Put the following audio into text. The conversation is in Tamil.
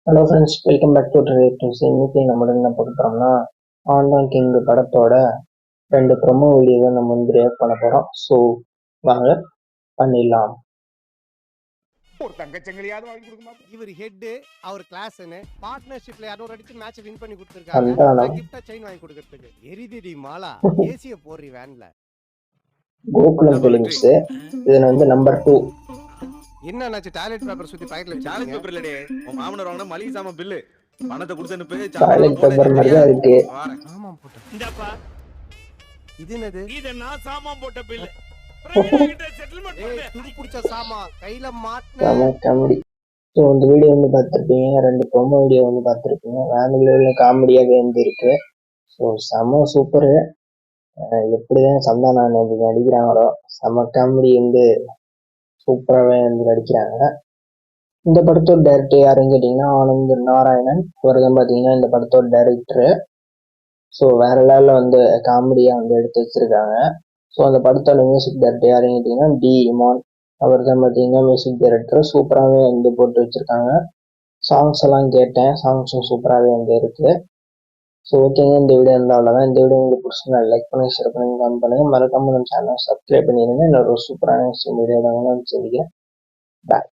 Hello friends, welcome back to relatives. இன்னைக்கு நம்ம என்ன பார்க்க போகிறோம்னா, ஆன்லைன் கிங் படத்தோட 2 ப்ரொமோ வீடியோவை நம்ம வந்து ரியாக்ட் பண்ண போகிறோம். ஸோ வாங்க பண்ணிடலாம். ஒரு தங்கச்சங்கிலியாவது வாங்கி கொடுக்குமா? இவர் ஹெட், அவர் கிளாஸ்னு பார்ட்னர்ஷிப்ல யாரோ அடிச்சு மேட்ச் வின் பண்ணி சந்தானம். கொடுத்திருக்காங்க. கிஃப்டா செயின் வாங்கி கொடுக்கிறதுக்கு எரிதிடி மாலா ஏசிய போறி வேன்ல. கோகுலம் ஃபிலிம்ஸ். இதுல வந்து நம்பர் 2. என்னாச்சு? டாய்லெட் பேப்பர் சுத்தி பாக்கெட்ல டாய்லெட் பேப்பர் இல்லடே, உன் மாமனார் வாங்கின மளிகை சாமான் பில்லு. பணத்தை கொடுத்து அனுப்பு. டாய்லெட் பேப்பர் மாதிரி தான் இருக்கு. சாமான் போட்ட. இந்தப்பா. இது என்னது? இது நான் சாமான் போட்ட பில்லு. ஏய், துரு புடிச்ச சாமான் கையில மாட்டன. காமெடி. ஸோ இந்த வீடியோ வந்து பார்த்துருப்பீங்க, 2 ப்ரொமோ வீடியோ வந்து பார்த்துருப்பீங்க. வேணுல காமெடியாகவே வந்து இருக்கு. ஸோ செம சூப்பரு. எப்படிதான் சந்தானம் வந்து நடிக்கிறாங்களோ, செம காமெடி வந்து சூப்பராகவே வந்து நடிக்கிறாங்க. இந்த படத்தோட டைரக்டர் யாருன்னு கேட்டிங்கன்னா ஆனந்த் நாராயணன். இவர் தான் பார்த்தீங்கன்னா இந்த படத்தோட டைரக்டரு. ஸோ வேற லெவலில் வந்து காமெடியாக வந்து எடுத்து வச்சிருக்காங்க. ஸோ அந்த படத்தோட மியூசிக் டைரக்டர் யாருன்னு கேட்டிங்கன்னா டி இமான். அவர் தான் பார்த்தீங்கன்னா மியூசிக் டைரக்டர். சூப்பராகவே வந்து போட்டு வச்சிருக்காங்க. சாங்ஸ் எல்லாம் கேட்டேன், சாங்ஸும் சூப்பராகவே வந்து இருக்குது. ஸோ ஓகேங்க, இந்த வீடியோ இருந்தால் அவ்வளோதான். இந்த வீடியோ உங்களுக்கு பிடிச்சிருந்தா லைக் பண்ணுங்க, ஷேர் பண்ணுங்க, கமெண்ட் பண்ணுங்க. மறக்காம நம்ம சேனலை சப்ஸ்கிரைப் பண்ணிடுங்க. இன்னொரு சூப்பரான வீடியோ வந்து சந்திக்கிறேன். பாய்.